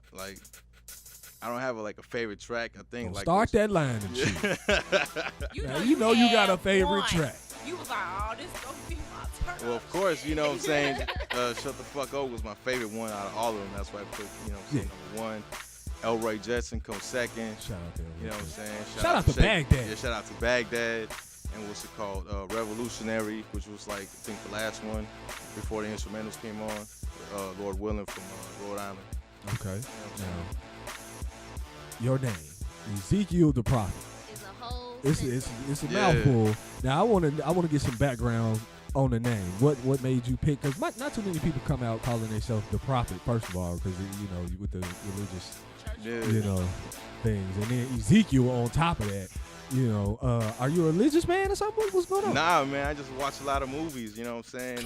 don't have a favorite track. I think start that line and shit. you know you got a favorite track. You was like, oh, this gonna be my turn. Well, of course, you know what I'm saying. Shut the Fuck Up was my favorite one out of all of them. That's why I put, you know what I'm saying, number one. Elroy Jetson comes second. Shout out to Elroy. You know what I'm saying? Shout out to Baghdad. Yeah, shout out to Baghdad. And what's it called? Revolutionary, which was like, I think the last one before the instrumentals came on. Lord Willing from Rhode Island. Okay. You know what I'm saying? Your name, Ezekiel the Prophet. It's a whole. It's a mouthful. Now I want to get some background on the name. What made you pick? Because not too many people come out calling themselves the Prophet. First of all, because with the religious, things, and then Ezekiel on top of that. Are you a religious man or something? What's going on? Nah, man, I just watch a lot of movies, you know what I'm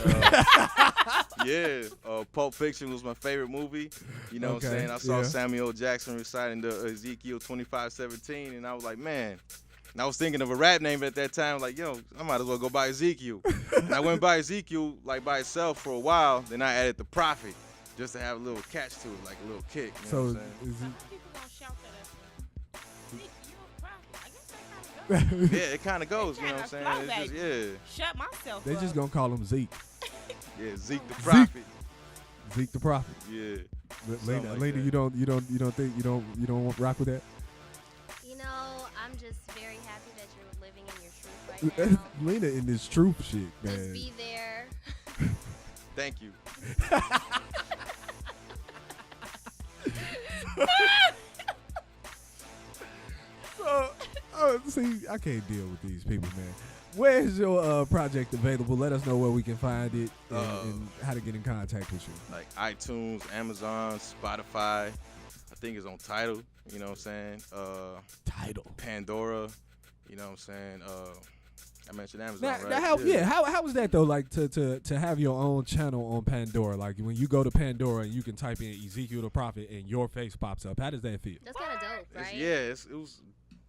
saying? Pulp Fiction was my favorite movie. You know what I'm saying? I saw Samuel Jackson reciting the Ezekiel 25:17, and I was like, man. And I was thinking of a rap name at that time, like, yo, I might as well go by Ezekiel. And I went by Ezekiel, like, by itself for a while. Then I added the Prophet, just to have a little catch to it, like a little kick. You know what I'm saying? Some people gonna shout that at me. Yeah, it kind of goes, you know what I'm saying? It's just, Shut myself They up. just gonna call him Zeke. Yeah, Zeke the Prophet. Zeke the Prophet. Yeah. Lena, like you don't think you don't rock with that? I'm just very happy that you're living in your truth right now. Lena in this truth shit, man. Just be there. Thank you. See, I can't deal with these people, man. Where's your project available? Let us know where we can find it and how to get in contact with you. Like iTunes, Amazon, Spotify. I think it's on Tidal. You know what I'm saying? Tidal. Pandora. You know what I'm saying? I mentioned Amazon, right? How was that though? Like to have your own channel on Pandora. Like when you go to Pandora and you can type in Ezekiel the Prophet and your face pops up. How does that feel? That's kind of dope, right? It was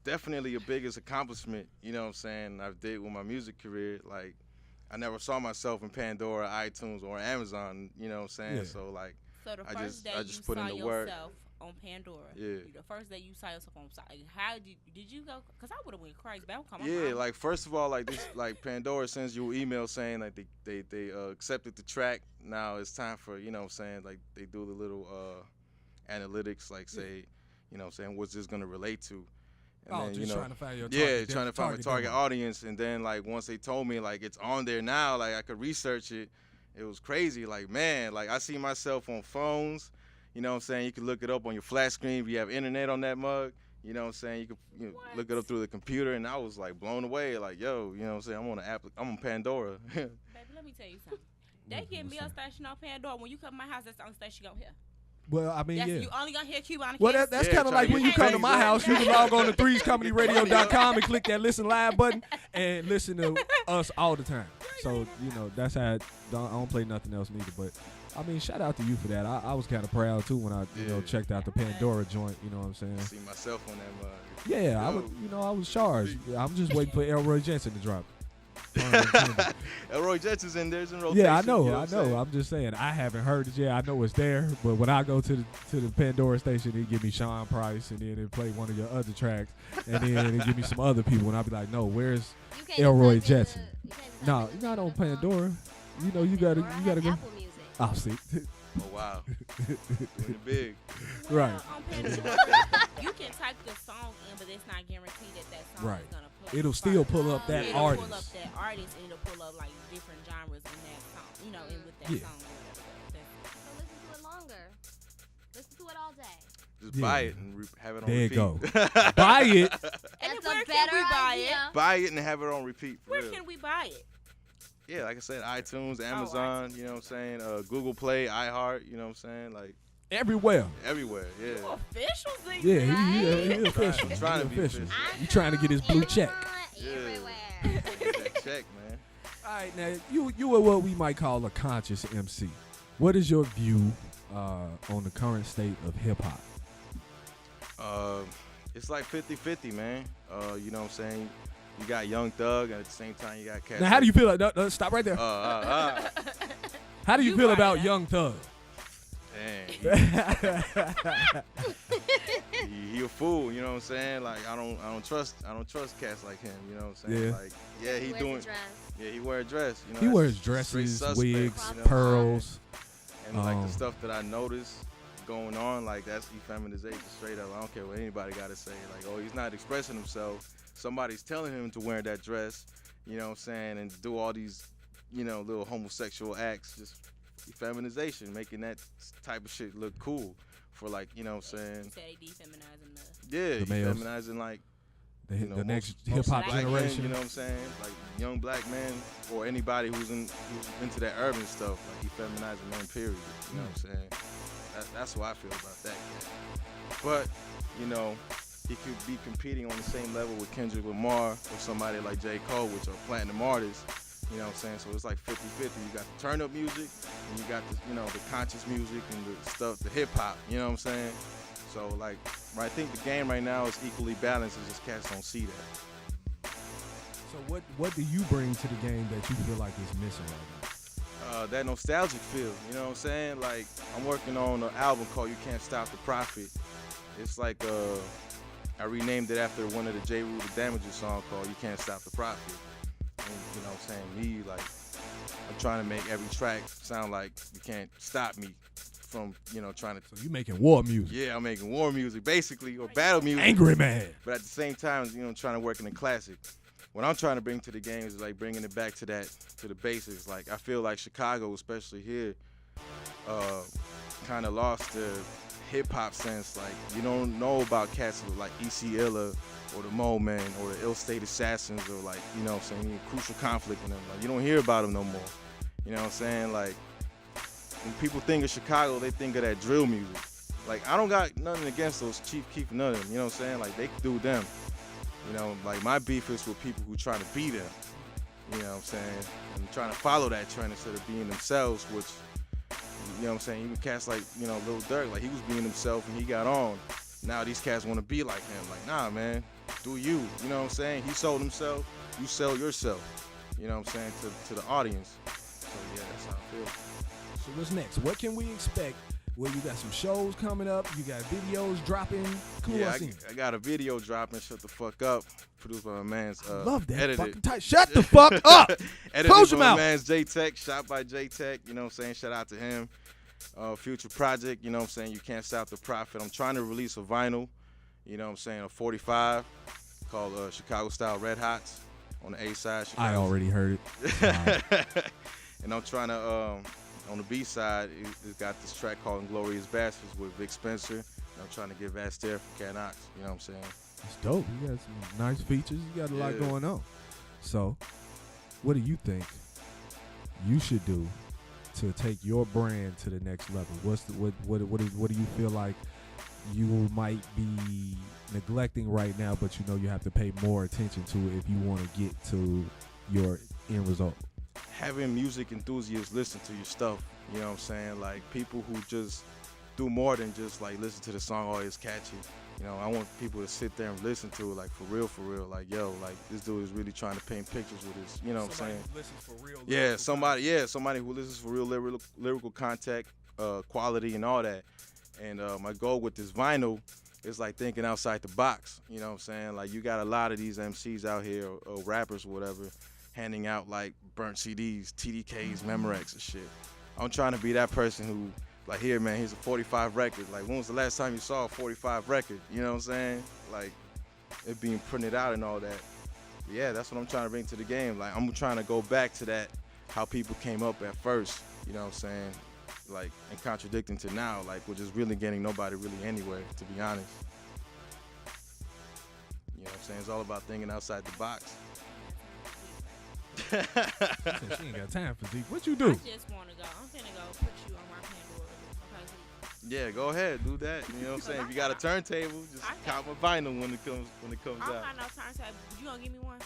definitely a biggest accomplishment. You know what I'm saying? I did with my music career. Like I never saw myself in Pandora, iTunes, or Amazon. You know what I'm saying? Yeah. So like, So the first day I you just put saw in the work. yourself on Pandora. Yeah. The first day you saw yourself on site. How did you go? Because I would have went crazy. But I'm Yeah, like first of all, like this, like Pandora sends you an email saying like they accepted the track. Now it's time for, you know what I'm saying, like they do the little analytics, like say, you know what I'm saying, what's this gonna relate to? And then, trying to find your target. Trying to find my target audience. And then like once they told me like it's on there now, like I could research it. It was crazy. Like man, like I see myself on phones. You know what I'm saying? You can look it up on your flat screen if you have internet on that mug. You know what I'm saying? You can look it up through the computer, and I was like blown away. Like, yo, you know what I'm saying? I'm on the app. I'm on Pandora. Baby, let me tell you something. They give me a station on Pandora. When you come to my house, that's the only station you gonna hear. Well, I mean, You only gonna hear Cubanic. Well, that's kind of like when you come to my house, you can log on to 3'scomedyradio.com and click that listen live button and listen to us all the time. So, that's how I don't play nothing else neither. But, I mean, shout out to you for that. I was kind of proud, too, when I, checked out the Pandora joint, you know what I'm saying? See myself on that mug. Yeah, I was charged. I'm just waiting for Elroy Jetson to drop. Elroy Jetson's in there. It's in rotation. Yeah, I know. You know what I'm I'm just saying. I haven't heard it yet. I know it's there, but when I go to the Pandora station, they give me Sean Price, and then they play one of your other tracks, and then they give me some other people, and I'll be like, no, where's Elroy Jetson? No, you're not on Pandora. You gotta go. Apple Music. Oh, see, Oh wow, doing it big. Right. On Pandora, you can type the song in, but it's not guaranteed that song Right. is gonna play. It'll still pull up that it'll artist. pull up that artist, and it'll pull up like different genres in that song. You know, in with that Yeah. song. Or whatever. So listen to it longer. Listen to it all day. Just buy it and have it on There you repeat. go. Buy it. And That's where a can better we buy idea. Buy it and have it on repeat. For Where real. can we buy it? Yeah, like I said, iTunes, Amazon, you know what I'm saying? Google Play, iHeart, you know what I'm saying? Like Everywhere. everywhere, yeah. Official thing. Yeah, he official. I'm trying to He be official. official. You trying to get his blue check. Everywhere. Get that check, man. All right, now you are what we might call a conscious MC. What is your view on the current state of hip hop? It's like 50-50, man. You know what I'm saying? You got Young Thug, and at the same time you got Cat. Now, how do you feel? No, stop right there. How How do you feel about Young Thug? Dang. He a fool, you know what I'm saying? Like I don't trust cats like him, you know what I'm saying? Yeah. Like he wears doing a dress. Yeah, he wear a dress, you know. He that's wears straight dresses, suspect, wigs, you know what I'm saying? pearls. And like the stuff that I noticed going on, like that's effeminization straight up. I don't care what anybody got to say. Like, oh, he's not expressing himself. Somebody's telling him to wear that dress, you know what I'm saying, and do all these, you know, little homosexual acts, just effeminization, making that type of shit look cool for like, you know what I'm saying? You said they dehumanizing Yeah, the males. feminizing like The next most hip hop black men, generation. you know what I'm saying? Like young black men or anybody who's into that urban stuff, like he feminizing men, period. You know what I'm saying? That's what I feel about that cat. But, you know, he could be competing on the same level with Kendrick Lamar or somebody like J. Cole, which are platinum artists. You know what I'm saying? So it's like 50-50. You got the turn-up music, and you got the, you know, the conscious music and the stuff, the hip-hop. You know what I'm saying? So, like, I think the game right now is equally balanced. It's just cats don't see that. So what do you bring to the game that you feel like is missing right now? That nostalgic feel. You know what I'm saying? Like, I'm working on an album called You Can't Stop the Profit. It's like, I renamed it after one of the J. Rue the Damages song called You Can't Stop the Profit. And, you know what I'm saying? Me, like, I'm trying to make every track sound like you can't stop me from, you know, trying to. So you making war music? Yeah, I'm making war music, basically, or battle music. Angry man. But at the same time, you know, trying to work in the classic. What I'm trying to bring to the game is like bringing it back to that, to the basics. Like I feel like Chicago, especially here, kind of lost the hip hop sense. Like you don't know about cats like E.C. Illa or the Mo Man or the Ill State Assassins or like, you know what I'm saying, Crucial Conflict and them. Like you don't hear about them no more. You know what I'm saying? Like when people think of Chicago, they think of that drill music. Like I don't got nothing against those Chief Keef, none of them. You know what I'm saying? Like they can do them. You know, like my beef is with people who trying to be them. You know what I'm saying? And trying to follow that trend instead of being themselves, which, you know what I'm saying? Even cats like, you know, Lil Durk, like he was being himself and he got on. Now these cats want to be like him. Like, nah, man, do you. You know what I'm saying? He sold himself, you sell yourself. You know what I'm saying? To the audience. So yeah, that's how I feel. So what's next? What can we expect? Well, you got some shows coming up. You got videos dropping. Yeah, I got a video dropping. Shut the fuck up. Produced by my man's. Love that edited. fucking title. Shut the fuck up. Edited Close by your my mouth. man's J-Tech. Shot by J-Tech. You know what I'm saying? Shout out to him. Future project. You know what I'm saying? You Can't Stop the Profit. I'm trying to release a vinyl. You know what I'm saying? A 45 called Chicago Style Red Hots on the A side. I already heard it. And I'm trying to. On the B side, it's got this track called Inglorious Bastards with Vic Spencer. And I'm trying to get Vastair from Cat Knox. You know what I'm saying? It's dope. You got some nice features. You got a lot Yeah. going on. So, what do you think you should do to take your brand to the next level? What do you feel like you might be neglecting right now, but you know you have to pay more attention to it if you want to get to your end result? Having music enthusiasts listen to your stuff, you know what I'm saying? Like people who just do more than just like listen to the song, oh, it's catchy. You know, I want people to sit there and listen to it like for real. Like, yo, like this dude is really trying to paint pictures with his, you know what I'm saying? Who listens for real. Yeah, somebody who listens for real lyrical content, quality and all that. And my goal with this vinyl is like thinking outside the box, you know what I'm saying? Like you got a lot of these MCs out here or rappers or whatever handing out like burnt CDs, TDKs, Memorex and shit. I'm trying to be that person who like, here, man, here's a 45 record. Like, when was the last time you saw a 45 record? You know what I'm saying? Like, it being printed out and all that. But yeah, that's what I'm trying to bring to the game. Like, I'm trying to go back to that, how people came up at first. You know what I'm saying? Like, and contradicting to now, like, we're just really getting nobody really anywhere, to be honest. You know what I'm saying? It's all about thinking outside the box. She ain't got time for Zeke. What you do? I just want to go. I'm finna go put you on my Pandora. Okay, Zeke? Yeah, go ahead, do that. You know what I'm saying? If you got a turntable, just count my vinyl when it comes I don't out. got no turntable. You gonna give me one?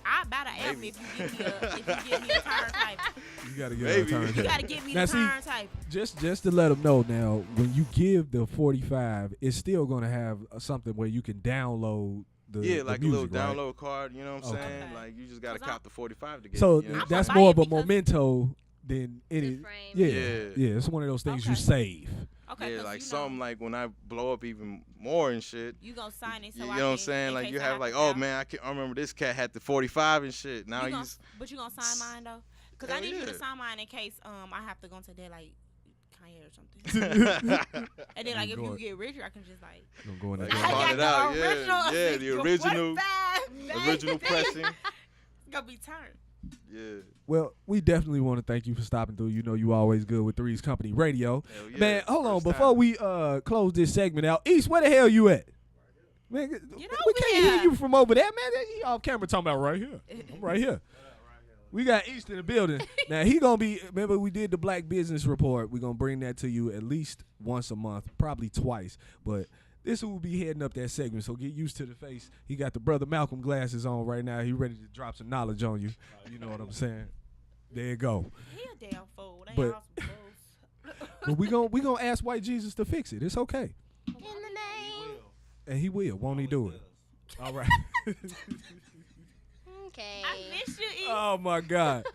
I buy the album if you give me a turntable. You gotta get a turntable. You gotta give me now, the turntable. Just to let them know now, when you give the 45, it's still gonna have something where you can download the like music, a little right? download card. You know what I'm saying? Okay. Like, you just gotta cop the 45 to get. So it, you know? that's more of a memento than any. Yeah, Yeah. It's one of those things you save. Okay, yeah, like something like when I blow up even more and shit. You gonna sign it so you I know what I'm can, saying? Like you have like, oh man, I remember this cat had the 45 and shit. Now but you gonna sign mine though? Cause I need you to sign mine in case I have to go into there like Kanye or something. And then like if you get richer, I can just like go in there. I got the original pressing. It's gonna be turned. Yeah. Well, we definitely want to thank you for stopping through. You know you always good with 3's Company Radio. Yeah, man, hold on. Before we close this segment out, East, where the hell you at? Man, we can't hear you from over there, man. He off camera talking about right here. I'm right here. We got East in the building. Now, he going to be, remember we did the Black Business Report. We're going to bring that to you at least once a month, probably twice. But this will be heading up that segment, so get used to the face. He got the Brother Malcolm glasses on right now. He ready to drop some knowledge on you. You know what I'm saying? There you go. He a damn fool. They But- all some fools. But we gonna ask White Jesus to fix it. It's okay. In the name. And he will. Won't he do it? All right. Okay. I miss you, East. Oh, my God.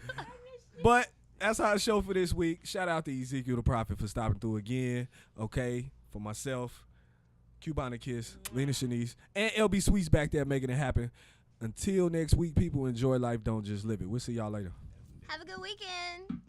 But that's our show for this week. Shout out to Ezekiel the Prophet for stopping through again. Okay. For myself, Cubana Kiss, Lena Shanice, and LB Sweets back there making it happen. Until next week, people, enjoy life. Don't just live it. We'll see y'all later. Have a good weekend.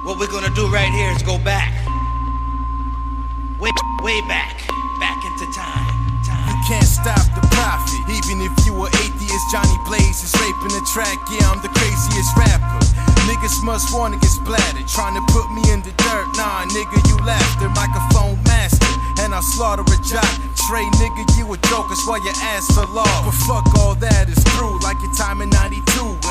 What we're gonna do right here is go back. Way back into time. You can't stop the prophet. Even if you were atheist, Johnny Blaze is raping the track. Yeah, I'm the craziest rapper. Niggas must wanna get splattered, trying to put me in the dirt. Nah, nigga, you laughed. The microphone master, and I'll slaughter a jock. Trey, nigga, you a joke, that's why you asked for law. But fuck all that, it's through, like your time in 92.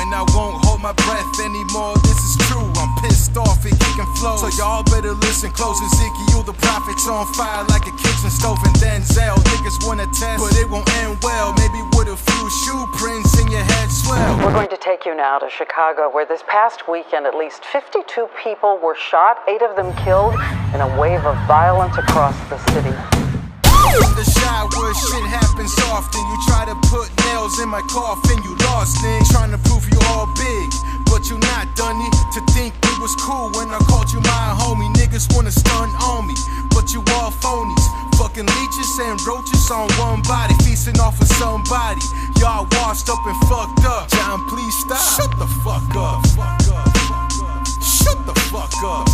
And I won't hold my breath anymore, this is true. I'm pissed off at kicking flows, so y'all better listen close. Ezekiel the prophet's on fire like a kitchen stove. And Denzel, niggas wanna test, but it won't end well. Maybe with a few shoe prints in your head swell. We're going to take you now to Chicago, where this past weekend at least 52 people were shot, 8 of them killed, in a wave of violence across the city. From the shy where shit happens often. You try to put nails in my coffin, you lost it. Trying to prove you all big, but you not done it. To think it was cool when I called you my homie. Niggas wanna stun on me, but you all phonies. Fucking leeches and roaches on one body, feasting off of somebody. Y'all washed up and fucked up. John, please stop. Shut the fuck up. Shut the fuck up.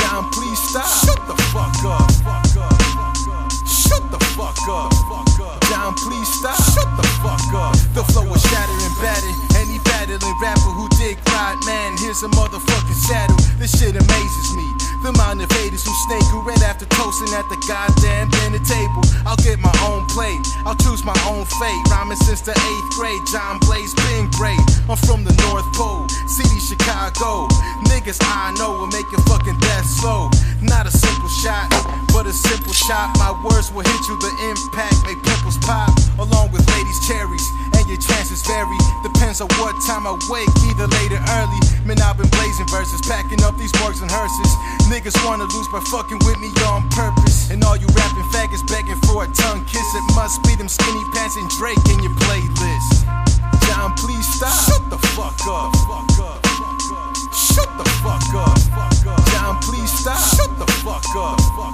John, please stop. Shut the fuck up. Shut the fuck up. John, please stop. Shut the fuck up. The flow was shattered and battered. Any battling rapper who dig right, man, here's a motherfucking saddle. This shit amazes me. The amount of haters who snake who ran after after toasting at the goddamn dinner table. I'll get my own plate, I'll choose my own fate. Rhyming since the 8th grade, John Blaze been great. I'm from the North Pole, city Chicago. Niggas I know will make your fucking death slow. Not a simple shot, but a simple shot. My words will hit you, the impact make pimples pop. Along with ladies' cherries, and your chances vary. Depends on what time I wake, either late or early. Man, I've been blazing verses, packing up these morgues and hearses. Niggas wanna lose by fucking with me on purpose. And all you rapping faggots begging for a tongue kiss. It must be them skinny pants and Drake in your playlist. John, please stop. Shut the fuck up. Shut the fuck up. John, please stop. Shut the fuck up.